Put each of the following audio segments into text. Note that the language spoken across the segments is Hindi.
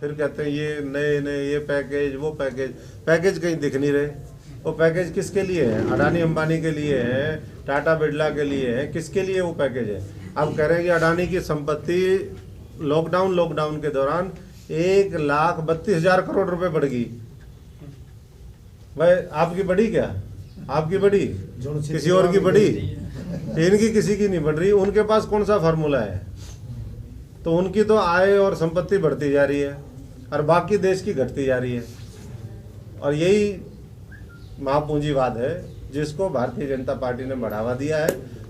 फिर कहते हैं ये नए नए ये पैकेज वो पैकेज, पैकेज कहीं दिख नहीं रहे। वो पैकेज किसके लिए है? अडानी अंबानी के लिए है, टाटा बिरला के लिए है, किसके लिए वो पैकेज है? अब कह रहे हैं कि अडानी की संपत्ति लॉकडाउन के दौरान 1,32,000 करोड़ रुपए बढ़ गई। भाई आपकी बढ़ी क्या? आपकी बढ़ी? किसी और की बढ़ी? इनकी किसी की नहीं बढ़ रही। उनके पास कौन सा फार्मूला है? तो उनकी तो आय और संपत्ति बढ़ती जा रही है और बाकी देश की घटती जा रही है। और यही महापूंजीवाद है जिसको भारतीय जनता पार्टी ने बढ़ावा दिया है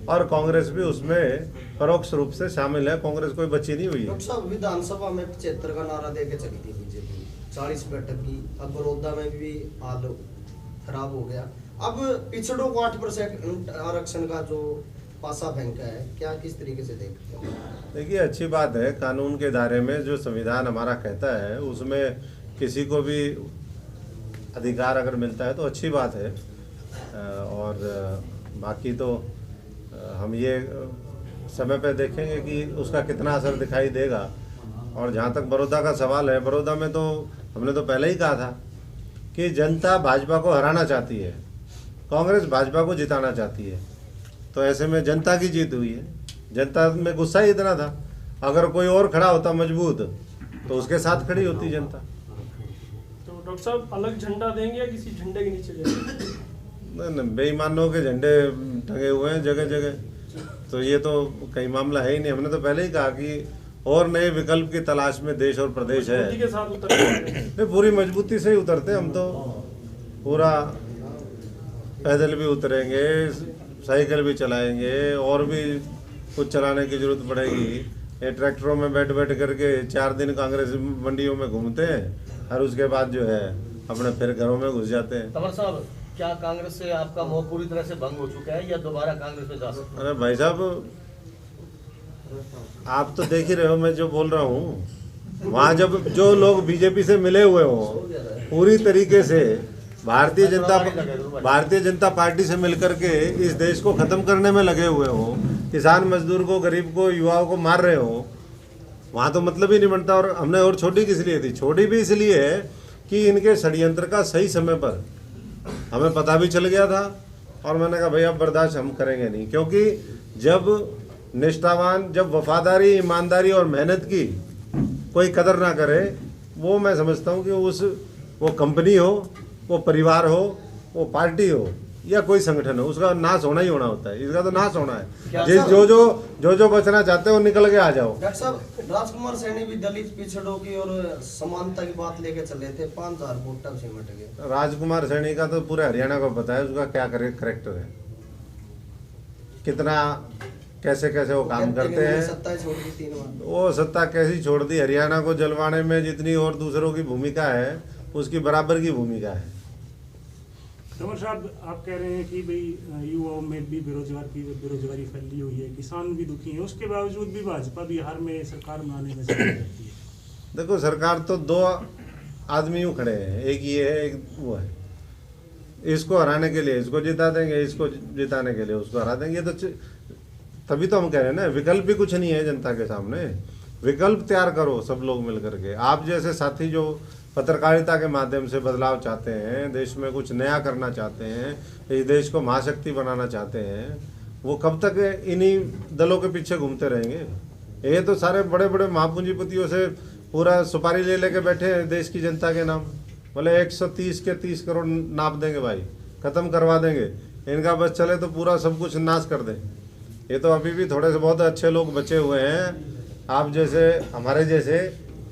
और कांग्रेस भी उसमें परोक्ष रूप से शामिल है। कांग्रेस कोई बची नहीं हुई है। डॉक्टर साहब, विधानसभा में 75 का नारा देके चली थी बीजेपी, 40 बैठक की। अब बड़ौदा में भी हाल खराब हो गया। अब पिछड़ों को 8% आरक्षण का जो पासा फेंका है, क्या किस तरीके से देखते हैं? देखिए, अच्छी बात है, कानून के दायरे में जो संविधान हमारा कहता है उसमें किसी को भी अधिकार अगर मिलता है तो अच्छी बात है। और बाकी तो हम ये समय पे देखेंगे कि उसका कितना असर दिखाई देगा। और जहाँ तक बड़ौदा का सवाल है, बड़ौदा में तो हमने तो पहले ही कहा था कि जनता भाजपा को हराना चाहती है, कांग्रेस भाजपा को जिताना चाहती है। तो ऐसे में जनता की जीत हुई है। जनता में गुस्सा ही इतना था, अगर कोई और खड़ा होता मजबूत तो उसके साथ खड़ी होती जनता। तो डॉक्टर साहब, अलग झंडा देंगे या किसी झंडे के नीचे जाएंगे? नहीं, बेईमानों के झंडे टंगे हुए हैं जगह जगह, तो ये तो कहीं मामला है ही नहीं। हमने तो पहले ही कहा कि और नए विकल्प की तलाश में देश और प्रदेश है। के साथ उतरेंगे? नहीं, पूरी मजबूती से ही उतरते हम तो। पूरा पैदल भी उतरेंगे, साइकिल भी चलाएंगे और भी कुछ चलाने की जरूरत पड़ेगी। ये ट्रैक्टरों में बैठ करके 4 दिन कांग्रेस मंडियों में घूमते हैं और उसके बाद जो है अपने फिर घरों में घुस जाते हैं। तंवर साहब, क्या कांग्रेस से आपका मोह पूरी तरह से भंग हो चुका है या दोबारा कांग्रेस में जा सकते हैं? अरे भाई साहब, आप तो देख ही रहे हो मैं जो बोल रहा हूँ। वहाँ जब जो लोग बीजेपी से मिले हुए हों, पूरी तरीके से भारतीय जनता पार्टी से मिलकर के इस देश को खत्म करने में लगे हुए हों, किसान मजदूर को, गरीब को, युवाओं को मार रहे हो, वहाँ तो मतलब ही नहीं बनता। और हमने और छोड़ी किस लिए थी? छोड़ी भी इसलिए है कि इनके षड्यंत्र का सही समय पर हमें पता भी चल गया था और मैंने कहा भाई अब बर्दाश्त हम करेंगे नहीं। क्योंकि जब निष्ठावान, जब वफादारी, ईमानदारी और मेहनत की कोई कदर ना करे, वो मैं समझता हूँ कि वो कंपनी हो, वो परिवार हो, वो पार्टी हो या कोई संगठन हो, उसका नाश होना ही होना होता है। इसका तो नाश होना है। जो बचना चाहते हो निकल के आ जाओ। डॉक्टर साहब, राजकुमार सैनी भी दलित पिछड़ों की और समानता की बात लेके चले थे, 5,000 वोट तक सिमट गए। राजकुमार सैनी का तो पूरे हरियाणा को पता है उसका क्या करेक्टर है, कितना कैसे कैसे वो काम करते हैं। सत्ता छोड़ दी 3 बार। वो सत्ता कैसी छोड़ दी? हरियाणा को जलवाने में जितनी और दूसरों की भूमिका है उसकी बराबर की भूमिका है। तंवर साहब, आप कह रहे हैं कि भाई युवाओं में भी बेरोजगारी फैली हुई है, किसान भी दुखी है, उसके बावजूद भी भाजपा बिहार में सरकार बनाने में सफल रहती है। देखो, सरकार तो 2 आदमी यूँ खड़े हैं, एक ये है एक वो है। इसको हराने के लिए इसको जिता देंगे, इसको जिताने के लिए उसको हरा देंगे। तो तभी तो हम कह रहे हैं ना, विकल्प भी कुछ नहीं है जनता के सामने। विकल्प तैयार करो सब लोग मिल करके। आप जैसे साथी जो पत्रकारिता के माध्यम से बदलाव चाहते हैं, देश में कुछ नया करना चाहते हैं, इस देश को महाशक्ति बनाना चाहते हैं, वो कब तक इन्हीं दलों के पीछे घूमते रहेंगे? ये तो सारे बड़े बड़े महापूंजीपतियों से पूरा सुपारी ले लेके बैठे हैं देश की जनता के नाम। बोले 130 के 30 करोड़ नाप देंगे भाई, ख़त्म करवा देंगे, इनका बस चले तो पूरा सब कुछ नाश कर दें। ये तो अभी भी थोड़े से बहुत अच्छे लोग बचे हुए हैं, आप जैसे हमारे जैसे,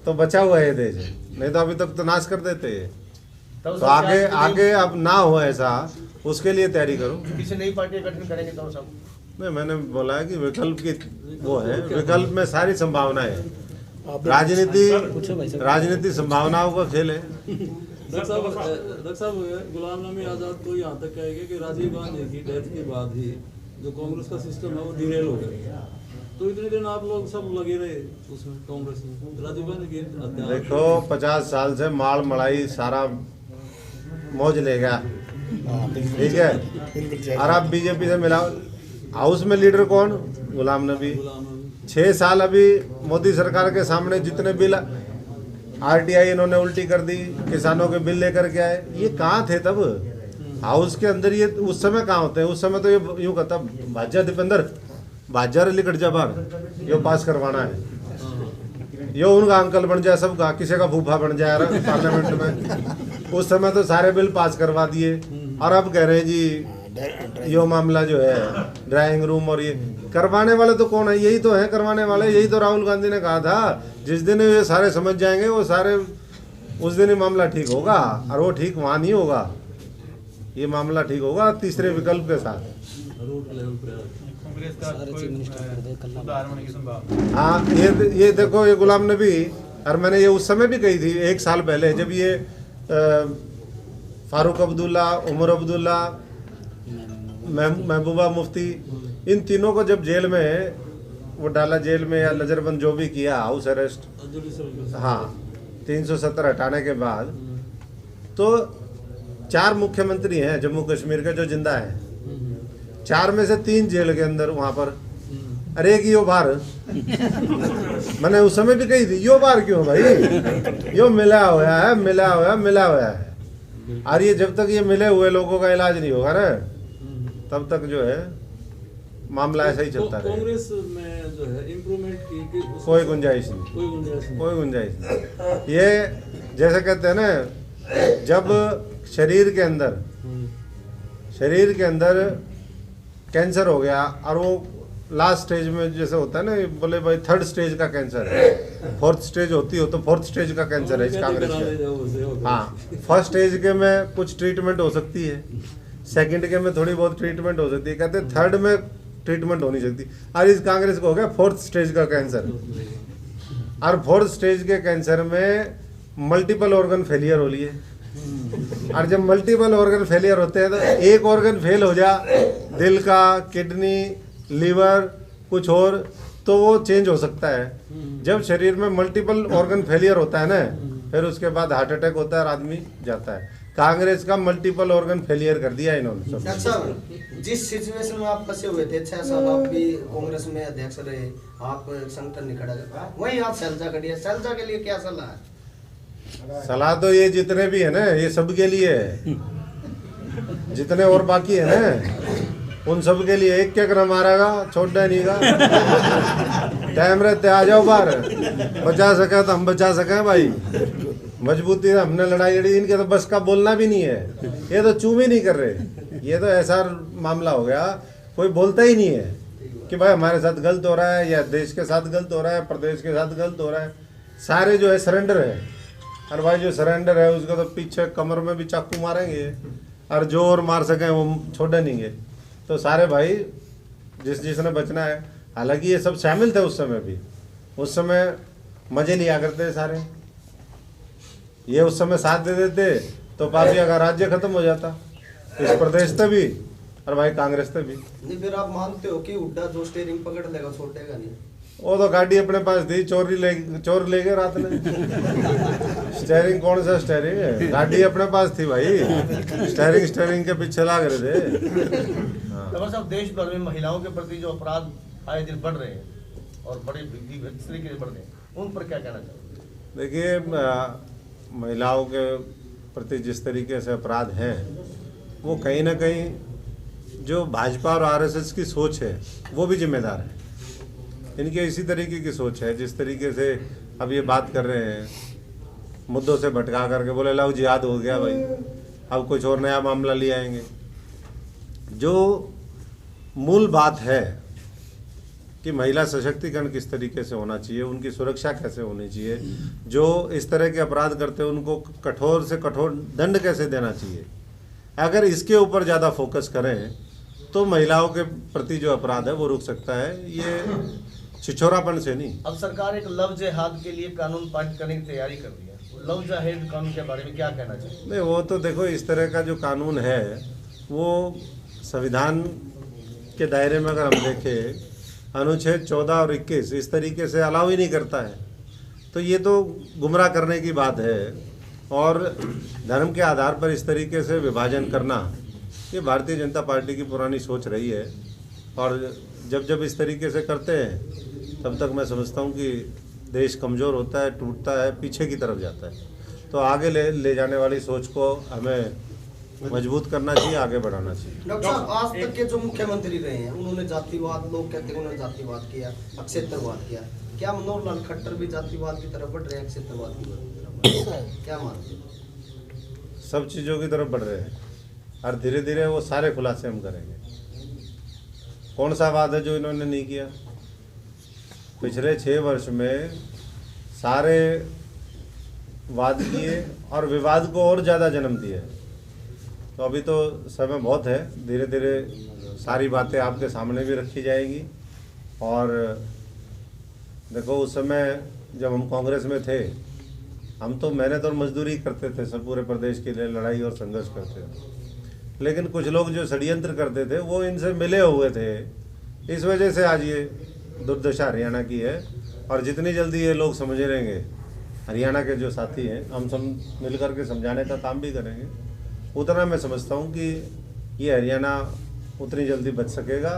तो बचा हुआ है ये देश, नहीं तो अभी तक तो नाश कर देते हैं। तो आगे अब ना हो ऐसा, उसके लिए तैयारी करो। किसी नई पार्टी गठन करेंगे तो सब? नहीं, मैंने बोला है कि विकल्प की वो है, विकल्प में सारी संभावनाएं है। राजनीति संभावनाओं का खेल है। डॉक्टर साहब, गुलाम नबी आजाद तो यहाँ तक कहेंगे कि राजीव गांधी की डेथ के बाद ही जो कांग्रेस का सिस्टम है वो डिरेल हो गया। तो इतने दिन आप लोग सब लगे रहे उसमें, कांग्रेस में, राजीव गांधी की हत्या। देखो, 50 साल से माल मड़ाई सारा मौज ले गया, ठीक है। और अब बीजेपी से मिलाओ, हाउस में लीडर कौन? गुलाम नबी। 6 साल अभी मोदी सरकार के सामने जितने बिल आरटीआई इन्होंने उल्टी कर दी, किसानों के बिल लेकर के आए। ये कहाँ थे तब हाउस के अंदर? ये उस समय कहाँ होते हैं? उस समय तो ये यूँ कहता भाजा दीपेंद्र भाजा लिकट जा बार यो पास करवाना है, यो उनका अंकल बन जाए, सबका किसी का फूफा बन जाए पार्लियामेंट में। उस समय तो सारे बिल पास करवा दिए और अब कह रहे हैं जी यो मामला जो है ड्राइंग रूम और ये करवाने वाले तो कौन है? यही तो है करवाने वाले। यही तो राहुल गांधी ने कहा था जिस दिन ये सारे समझ जाएंगे वो सारे उस दिन ही मामला ठीक होगा, और वो ठीक वहाँ नहीं होगा। ये मामला ठीक होगा तीसरे विकल्प के साथ। रूट लेवल पर कांग्रेस का कोई सुधार होने की संभावना? हाँ, ये देखो, ये गुलाम नबी, और मैंने ये उस समय भी कही थी 1 साल पहले, जब ये फारूक अब्दुल्ला, उमर अब्दुल्ला, महबूबा मुफ्ती, इन तीनों को जब जेल में वो डाला, जेल में या नजरबंद जो भी किया, हाउस अरेस्ट, हाँ 370 हटाने के बाद, तो 4 मुख्यमंत्री हैं जम्मू कश्मीर के जो जिंदा हैं। 4 में से 3 जेल के अंदर वहां पर, अरे एक यो बार मैंने उस समय भी कही थी, यो बार क्यों भाई? यो मिला हुआ है। और ये जब तक ये मिले हुए लोगों का इलाज नहीं होगा ना, तब तक जो है मामला ऐसा ही चलता रहेगा। कांग्रेस में जो है इम्प्रूवमेंट की कोई गुंजाइश नहीं। ये जैसे कहते हैं ना, जब शरीर के अंदर कैंसर हो गया और वो लास्ट स्टेज में जैसे होता है ना, बोले भाई 3rd स्टेज का कैंसर है, 4th स्टेज होती हो तो 4th स्टेज का कैंसर है इस कांग्रेस में। हाँ, 1st स्टेज के में कुछ ट्रीटमेंट हो सकती है, 2nd के में थोड़ी बहुत ट्रीटमेंट हो सकती है, कहते 3rd में ट्रीटमेंट हो नहीं सकती। और इस कांग्रेस को हो गया 4th स्टेज का कैंसर, और 4th स्टेज के कैंसर में मल्टीपल ऑर्गन फेलियर हो लिए। और जब मल्टीपल ऑर्गन फेलियर होते हैं तो एक ऑर्गन फेल हो जा, दिल का, किडनी, लीवर, कुछ और, तो वो चेंज हो सकता है। जब शरीर में मल्टीपल ऑर्गन फेलियर होता है ना, फिर उसके बाद हार्ट अटैक होता है और आदमी जाता है। कांग्रेस का मल्टीपल ऑर्गन फेलियर कर दिया इन्होंने सब। अच्छा, जिस सिचुएशन में आप फंसे हुए थे, 6 साल आप भी कांग्रेस में अध्यक्ष रहे, आप संगठन नहीं खड़ा कर, वही आप सैलजा करिए। सैलजा के लिए क्या सलाह है? सलाह तो ये जितने भी है ना, ये सब के लिए है, जितने और बाकी है ना उन सब के लिए। एक क्या करना मारेगा, छोड़ना नहीं का। टाइम रहते आ जाओ बाहर, बचा सके तो हम बचा सके भाई, मजबूती से हमने लड़ाई लड़ी। इनके तो बस का बोलना भी नहीं है, ये तो चूम ही नहीं कर रहे। ये तो ऐसा मामला हो गया, कोई बोलता ही नहीं है कि भाई हमारे साथ गलत हो रहा है, या देश के साथ गलत हो रहा है, प्रदेश के साथ गलत हो रहा है। सारे जो है सरेंडर है, और भाई जो सरेंडर है उसको तो पीछे कमर में भी चाकू मारेंगे, और जो और मार सकें वो छोड़े नहीं। तो सारे भाई जिसने बचना है, हालांकि ये सब शामिल थे उस समय भी, उस समय मजे लिया करते सारे। ये उस समय साथ दे देते तो पापिया का राज्य खत्म हो जाता, इस प्रदेश से भी और भाई कांग्रेस से भी। नहीं, फिर आप मानते हो कि हुड्डा जो स्टीयरिंग पकड़ लेगा छोड़ेगा नहीं? वो तो गाड़ी अपने पास थी, चोर ले गए रात में। स्टेयरिंग कौन सा स्टेयरिंग है? गाड़ी अपने पास थी भाई, स्टेयरिंग के पीछे लाग रहे थे। डॉक्टर साहब, देश भर में महिलाओं के प्रति जो अपराध आए दिन बढ़ रहे हैं और बड़े तरीके से बढ़ रहे हैं, उन पर क्या कहना चाहिए? देखिए, महिलाओं के प्रति जिस तरीके से अपराध हैं, वो कहीं ना कहीं जो भाजपा और आरएसएस की सोच है वो भी जिम्मेदार है। इनके इसी तरीके की सोच है, जिस तरीके से अब ये बात कर रहे हैं, मुद्दों से भटका करके बोले लाओ जिहाद हो गया भाई, अब कुछ और नया मामला ले आएंगे। जो मूल बात है कि महिला सशक्तिकरण किस तरीके से होना चाहिए, उनकी सुरक्षा कैसे होनी चाहिए, जो इस तरह के अपराध करते हैं उनको कठोर से कठोर दंड कैसे देना चाहिए, अगर इसके ऊपर ज़्यादा फोकस करें तो महिलाओं के प्रति जो अपराध है वो रुक सकता है, ये छिछोरापन से नहीं। अब सरकार एक लव जिहाद के लिए कानून पारित करने की तैयारी कर रही है। लव जिहाद कानून के बारे में क्या कहना चाहिए? नहीं, वो तो देखो, इस तरह का जो कानून है वो संविधान के दायरे में अगर हम देखें, अनुच्छेद 14 और 21 इस तरीके से अलाउ ही नहीं करता है। तो ये तो गुमराह करने की बात है, और धर्म के आधार पर इस तरीके से विभाजन करना, ये भारतीय जनता पार्टी की पुरानी सोच रही है। और जब इस तरीके से करते हैं तब तक मैं समझता हूँ कि देश कमज़ोर होता है, टूटता है, पीछे की तरफ जाता है। तो आगे ले जाने वाली सोच को हमें मजबूत करना चाहिए, आगे बढ़ाना चाहिए। डॉक्टर साहब, आज तक के जो मुख्यमंत्री रहे हैं उन्होंने जातिवाद, लोग कहते हैं उन्होंने जातिवाद किया, क्षेत्रवाद किया। क्या मनोहर लाल खट्टर भी जातिवाद की तरफ बढ़ रहे हैं, क्षेत्रवाद की तरफ? क्या मानते हैं? सब चीज़ों की तरफ बढ़ रहे हैं और धीरे धीरे वो सारे खुलासे हम करेंगे। कौन सा वाद है जो इन्होंने नहीं किया? पिछले 6 वर्ष में सारे वाद किए और विवाद को और ज़्यादा जन्म दिया। तो अभी तो समय बहुत है, धीरे धीरे सारी बातें आपके सामने भी रखी जाएगी। और देखो, उस समय जब हम कांग्रेस में थे, हम तो मेहनत और मजदूरी करते थे, सब पूरे प्रदेश के लिए लड़ाई और संघर्ष करते थे। लेकिन कुछ लोग जो षड्यंत्र करते थे वो इनसे मिले हुए थे, इस वजह से आज ये दुर्दशा हरियाणा की है। और जितनी जल्दी ये लोग समझ लेंगे, हरियाणा के जो साथी हैं, हम सब मिल करके समझाने का काम भी करेंगे, उतना मैं समझता हूँ कि ये हरियाणा उतनी जल्दी बच सकेगा।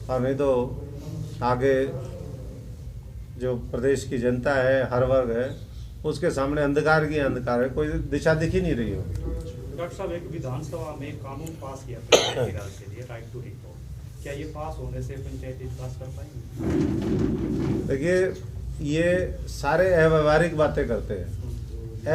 और नहीं तो आगे जो प्रदेश की जनता है, हर वर्ग है, उसके सामने अंधकार की अंधकार है, कोई दिशा दिख ही नहीं रही हो। डॉक्टर साहब, एक विधानसभा में कानून पास किया पंचायती राज के लिए, राइट टू रिपोर्ट, क्या ये पास होने से पंचायती विकास कर पाएंगे? देखिए, ये सारे अव्यवहारिक बातें करते हैं।